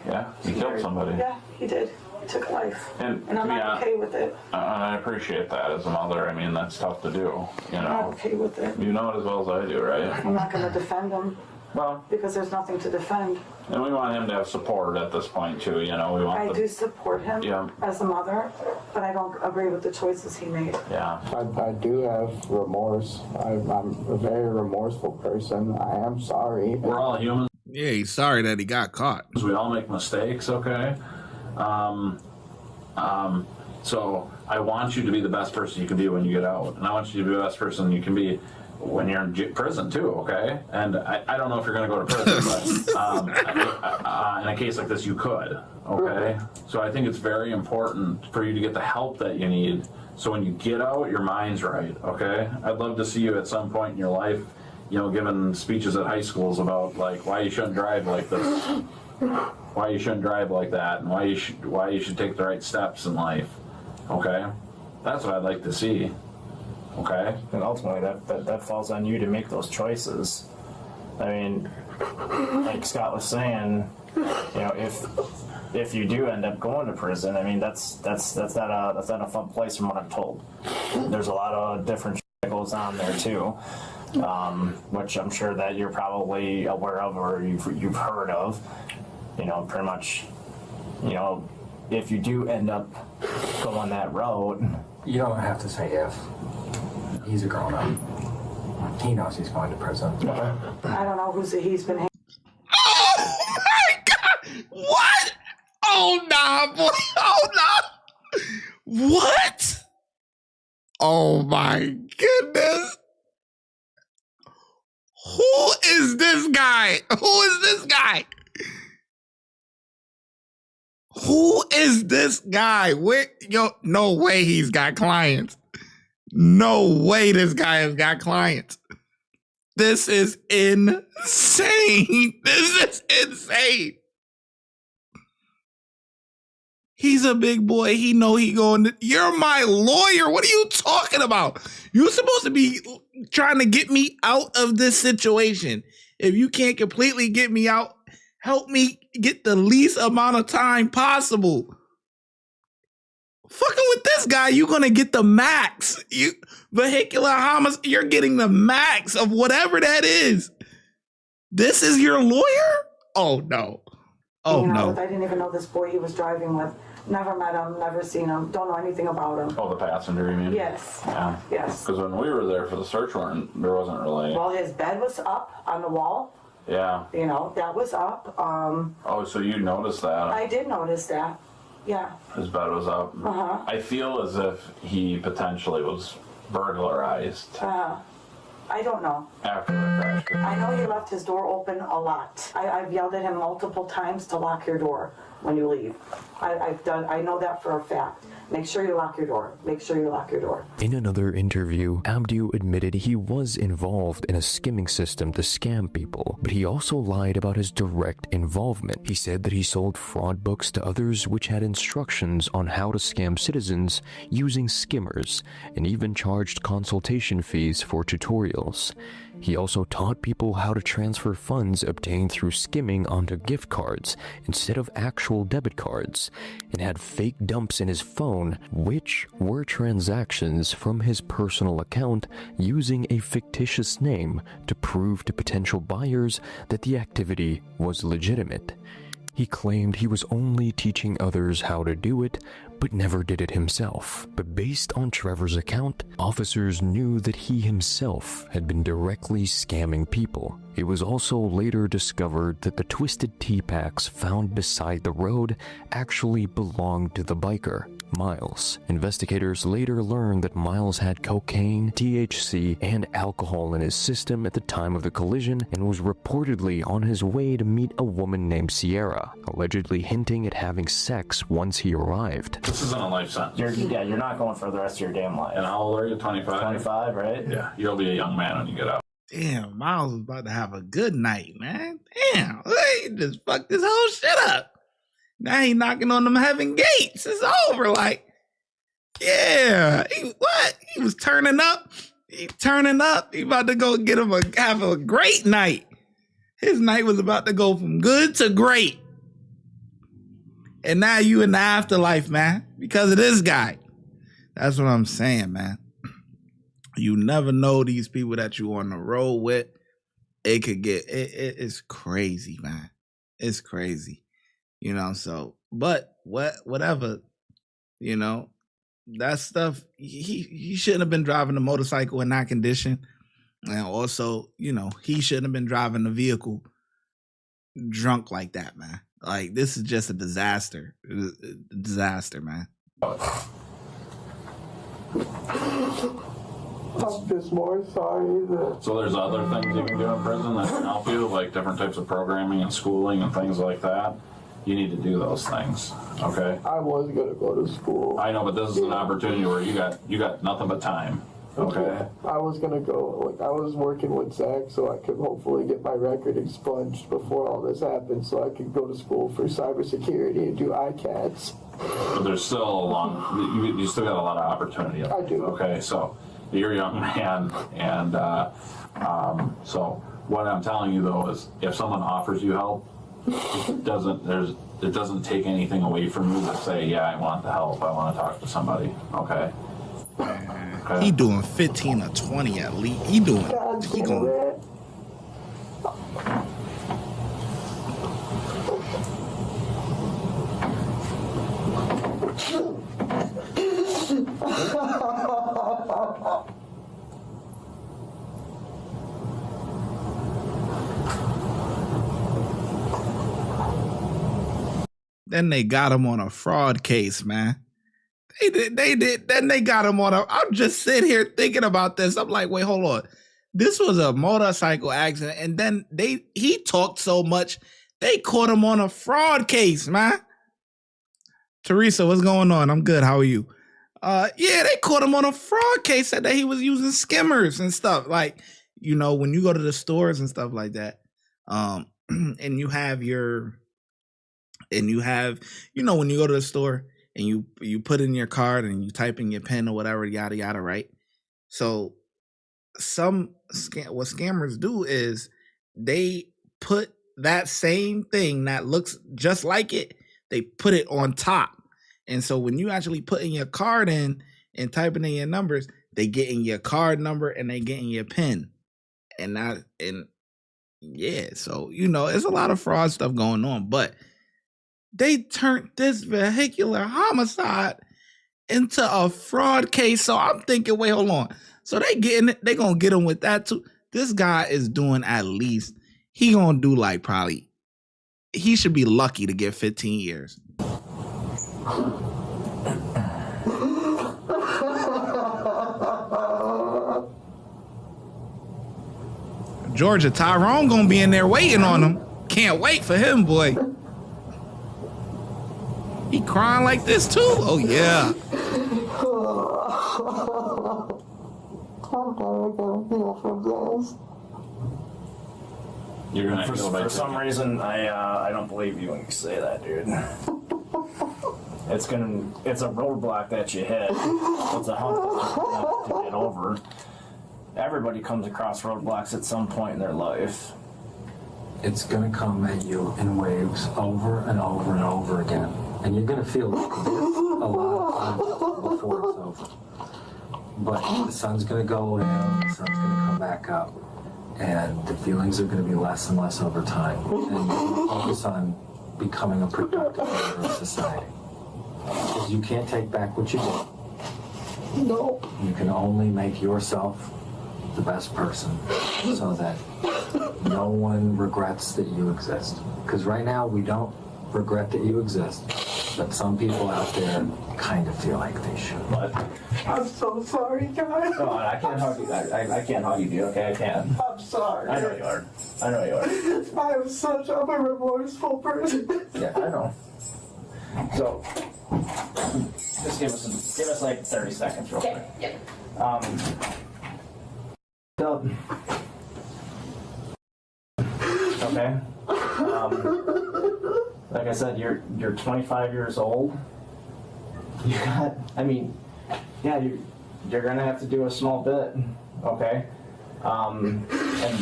Yeah. He killed somebody. Yeah, he did. He took a life. And I'm not okay with it. And I appreciate that as a mother. I mean, that's tough to do. You know. I'm not okay with it. You know it as well as I do, right? I'm not going to defend him. Well, because there's nothing to defend. And we want him to have support at this point too. You know, we want. I do support him as a mother, but I don't agree with the choices he made. Yeah. I do have remorse. I'm a very remorseful person. I am sorry. We're all humans. Yeah, he's sorry that he got caught. We all make mistakes, okay? So I want you to be the best person you can be when you get out. And I want you to be the best person you can be when you're in prison too, okay? And I don't know if you're going to go to prison, but in a case like this, you could, okay? So I think it's very important for you to get the help that you need. So when you get out, your mind's right, okay? I'd love to see you at some point in your life, you know, giving speeches at high schools about like why you shouldn't drive like this, why you shouldn't drive like that, and why you should take the right steps in life. Okay, that's what I'd like to see. Okay, and ultimately that falls on you to make those choices. I mean, like Scott was saying, you know, if you do end up going to prison, I mean that's not a fun place from what I'm told. There's a lot of different shit that goes on there too. Which I'm sure that you're probably aware of or you've heard of. You know, pretty much, you know, if you do end up going that road. You don't have to say if. He's a grown up. He knows he's going to prison. I don't know he's been. Oh my God! What? Oh nah, boy! Oh nah! What? Oh my goodness! Who is this guy? Who is this guy? Who is this guy? No way he's got clients. No way this guy has got clients. This is insane. This is insane. He's a big boy. He know he going to, you're my lawyer. What are you talking about? You're supposed to be trying to get me out of this situation. If you can't completely get me out, help me get the least amount of time possible. Fucking with this guy, you're going to get the max. Vehicular homicide, you're getting the max of whatever that is. This is your lawyer? Oh, no. Oh, no. I didn't even know this boy he was driving with. Never met him, never seen him, don't know anything about him. Oh, the passenger, you mean? Yes. Yeah. Yes. Because when we were there for the search warrant, there wasn't really... Well, his bed was up on the wall. Yeah. You know, that was up. Oh, so you noticed that? I did notice that. Yeah. His bed was up. Uh-huh. I feel as if he potentially was burglarized. I don't know. After the crash. I know he left his door open a lot. I've yelled at him multiple times to lock your door when you leave. I know that for a fact. Make sure you lock your door. Make sure you lock your door. In another interview, Abdu admitted he was involved in a skimming system to scam people, but he also lied about his direct involvement. He said that he sold fraud books to others which had instructions on how to scam citizens using skimmers, and even charged consultation fees for tutorials. He also taught people how to transfer funds obtained through skimming onto gift cards instead of actual debit cards, and had fake dumps in his phone, which were transactions from his personal account using a fictitious name to prove to potential buyers that the activity was legitimate. He claimed he was only teaching others how to do it, but never did it himself. But based on Trevor's account, officers knew that he himself had been directly scamming people. It was also later discovered that the twisted tea packs found beside the road actually belonged to the biker, Miles. Investigators later learned that Miles had cocaine, THC, and alcohol in his system at the time of the collision and was reportedly on his way to meet a woman named Sierra, allegedly hinting at having sex once he arrived. This isn't a life sentence. You're not going for the rest of your damn life. And how old are you? 25? 25, right? Yeah, you'll be a young man when you get out. Damn, Miles was about to have a good night, man. Damn, he just fucked this whole shit up. Now he knocking on them heaven gates. It's over. Like, yeah. He was turning up. He turning up. He about to go get him have a great night. His night was about to go from good to great. And now you in the afterlife, man, because of this guy. That's what I'm saying, man. You never know these people that you on the road with. It could get, it's crazy, man. It's crazy. You know, so, but whatever, you know, that stuff, he shouldn't have been driving the motorcycle in that condition. And also, you know, he shouldn't have been driving the vehicle drunk like that, man. Like, this is just a disaster. A disaster, man. I'm just more sorry that... So there's other things you can do in prison that can help you, like different types of programming and schooling and things like that. You need to do those things, okay? I was gonna go to school. I know, but this is an opportunity where you got nothing but time, okay? I was gonna go, like, I was working with Zach so I could hopefully get my record expunged before all this happened so I could go to school for cybersecurity and do ICADs. But there's still you still got a lot of opportunity. I do. Okay, so you're a young man, and so what I'm telling you though is, if someone offers you help, it doesn't take anything away from you to say, yeah, I want the help. I want to talk to somebody. Okay. He doing 15 or 20 at least. He going. Then they got him on a fraud case, man. They did. Then they got him on I'm just sitting here thinking about this. I'm like, wait, hold on. This was a motorcycle accident, and then he talked so much, they caught him on a fraud case, man. Teresa, what's going on? I'm good. How are you? Yeah, they caught him on a fraud case, said that he was using skimmers and stuff. Like, you know, when you go to the stores and stuff like that, and you have, you know, when you go to the store and you put in your card and you type in your PIN or whatever, yada, yada, right? So what scammers do is they put that same thing that looks just like it, they put it on top. And so when you actually put in your card in and typing in your numbers, they get in your card number and they get in your PIN. Yeah, so, you know, it's a lot of fraud stuff going on, but they turned this vehicular homicide into a fraud case. So I'm thinking, wait, hold on. So they gonna get him with that too. This guy is doing at least, he gonna do like probably, he should be lucky to get 15 years. Georgia, Tyrone gonna be in there waiting on him. Can't wait for him, boy. He crying like this too? Oh yeah. I'm never gonna heal from this. You're gonna for some reason, I don't believe you when you say that, dude. It's a roadblock that you hit. It's a hump that you have to get over. Everybody comes across roadblocks at some point in their life. It's gonna come at you in waves over and over and over again. And you're gonna feel this a lot of times before it's over. But the sun's gonna go down, the sun's gonna come back up. And the feelings are gonna be less and less over time. And you're gonna focus on becoming a productive member of society. Because you can't take back what you did. No. You can only make yourself the best person so that no one regrets that you exist. Because right now we don't regret that you exist, but some people out there kind of feel like they should. I'm so sorry, guys. No, I can't hug you. I can't hug you, dude. Okay, I can't. I'm sorry. I know you are. I know you are. I'm a remorseful person. Yeah, I know. So, just give us like 30 seconds real quick. Yeah. Okay. Like I said, you're 25 years old. You got, I mean, yeah, you're gonna have to do a small bit, okay? And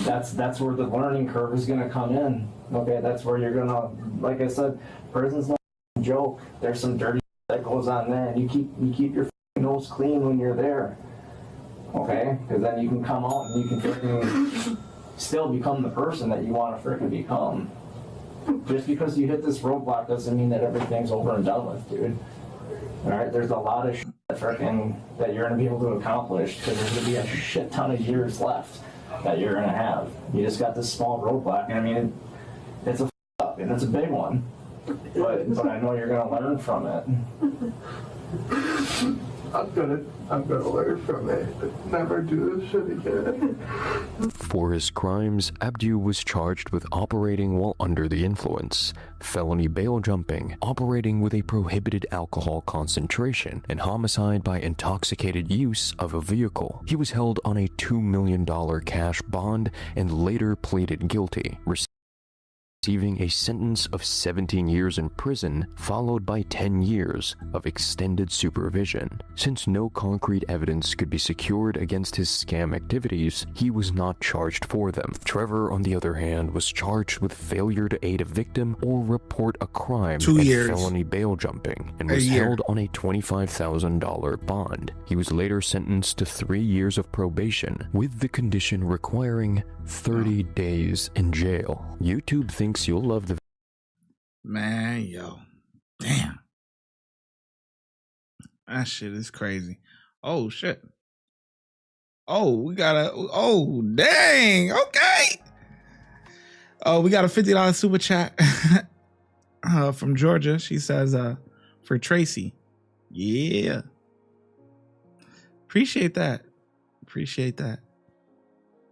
that's where the learning curve is gonna come in. Okay, that's where you're gonna, like I said, prison's not a joke. There's some dirty that goes on there, and you keep your nose clean when you're there. Okay, because then you can come out and you can freaking still become the person that you want to freaking become. Just because you hit this roadblock doesn't mean that everything's over and done with, dude. All right, there's a lot of shit that you're gonna be able to accomplish because there's gonna be a shit ton of years left that you're gonna have. You just got this small roadblock, and I mean, it's a up, and it's a big one. But I know you're gonna learn from it. I'm gonna learn from it. Never do this shit again. For his crimes, Abdu was charged with operating while under the influence, felony bail jumping, operating with a prohibited alcohol concentration, and homicide by intoxicated use of a vehicle. He was held on a $2 million cash bond and later pleaded guilty, receiving a sentence of 17 years in prison, followed by 10 years of extended supervision. Since no concrete evidence could be secured against his scam activities, he was not charged for them. Trevor, on the other hand, was charged with failure to aid a victim or report a crime 2 and years. felony bail jumping, and was held on a $25,000 bond. He was later sentenced to 3 years of probation, with the condition requiring 30 days in jail. YouTube thinks you'll love the Man, yo. Damn. That shit is crazy. Oh, shit. Oh, we got a... Oh, dang. Okay. Oh, we got a $50 super chat from Georgia. She says, for Tracy. Yeah. Appreciate that. Appreciate that.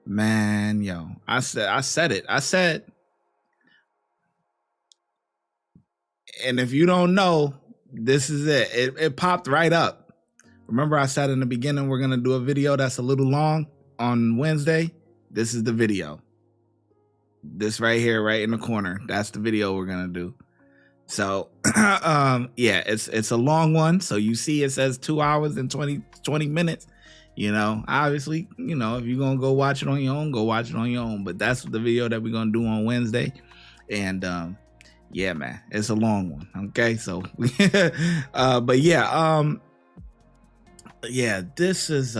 Man, yo. I said it. I said... And if you don't know, this is it. It popped right up. Remember I said in the beginning, we're going to do a video that's a little long on Wednesday. This is the video. This right here, right in the corner. That's the video we're going to do. So, yeah, it's a long one. So you see it says 2 hours and 20 minutes. You know, obviously, you know, if you're going to go watch it on your own, go watch it on your own. But that's the video that we're going to do on Wednesday. And, yeah, man, it's a long one. Okay, so, but yeah, yeah, this is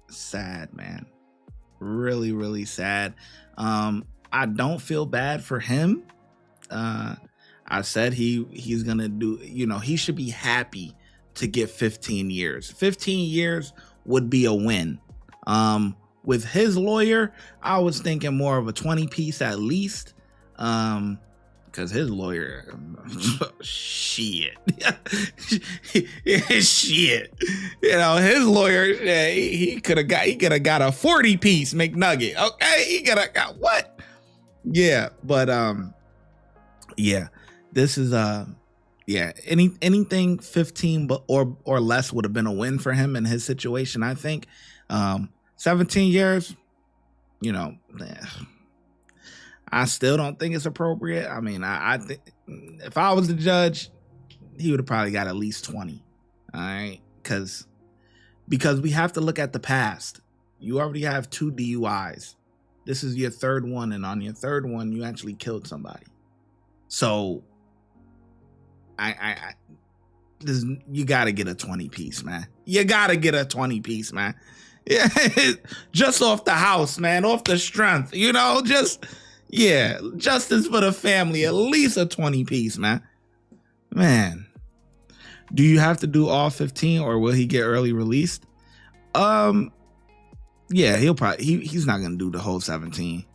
sad, man. Really, really sad. I don't feel bad for him. I said he's gonna do, you know, he should be happy to get 15 years. 15 years would be a win. With his lawyer, I was thinking more of a 20 piece at least. Because his lawyer, shit. Shit. You know, his lawyer, he could have got a 40 piece McNugget. Okay, he could have got what? Yeah, but yeah, this is yeah, anything 15 or less would have been a win for him in his situation, I think. 17 years, you know, I still don't think it's appropriate. I mean, I think if I was the judge, he would have probably got at least 20. All right, because we have to look at the past. You already have 2 DUIs. This is your third one, and on your third one, you actually killed somebody. So, you gotta get a 20 piece, man. You gotta get a 20 piece, man. Yeah, just off the house, man, off the strength, you know, just, yeah, justice for the family, at least a 20 piece, man. Man, do you have to do all 15 or will he get early released? Yeah, he'll probably, he's not going to do the whole 17.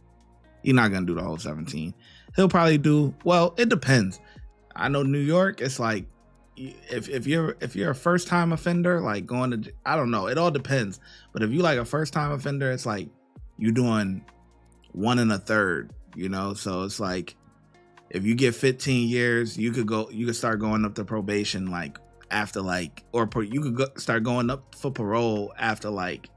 He's not going to do the whole 17. He'll probably do, well, it depends. I know New York, it's like, if you're a first time offender, like going to, I don't know, it all depends. But if you like a first time offender, it's like you're doing 1 1/3, you know? So it's like, if you get 15 years, you could start going up to probation, like after like, or you could start going up for parole after like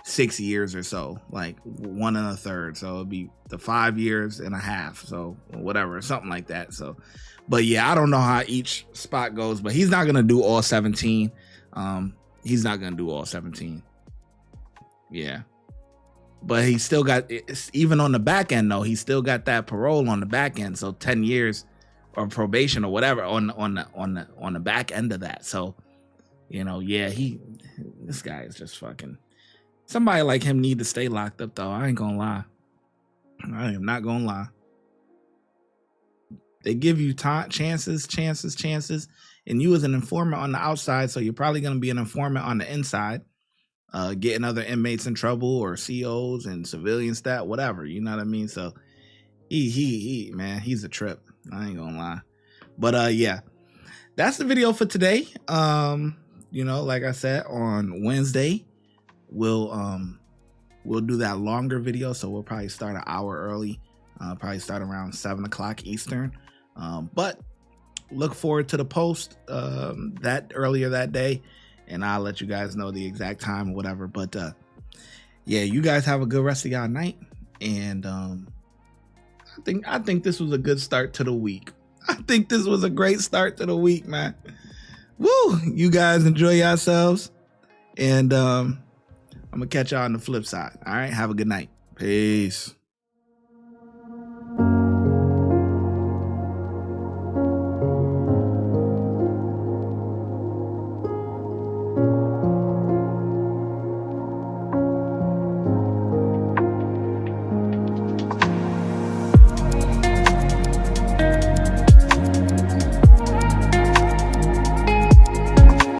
6 years or so, like 1 1/3. So it'd be the 5 years and a half. So whatever, something like that. So, but yeah, I don't know how each spot goes, but he's not gonna do all 17. He's not gonna do all 17. Yeah, but he still got, even on the back end though, he still got that parole on the back end. So 10 years or probation or whatever on the back end of that. So, you know, yeah, this guy is just fucking. Somebody like him need to stay locked up though. I ain't gonna lie. I am not gonna lie. They give you chances, and you as an informant on the outside, so you're probably gonna be an informant on the inside, getting other inmates in trouble or COs and civilian stat, whatever. You know what I mean? So he man, he's a trip. I ain't gonna lie. But yeah, that's the video for today. You know, like I said, on Wednesday, we'll do that longer video. So we'll probably start an hour early, probably start around 7 o'clock Eastern. But look forward to the post that earlier that day, and I'll let you guys know the exact time or whatever. But yeah, you guys have a good rest of y'all night, and I think this was a good start to the week. I think this was a great start to the week, man. Woo! You guys enjoy yourselves, and I'm gonna catch y'all on the flip side. All right, have a good night. Peace.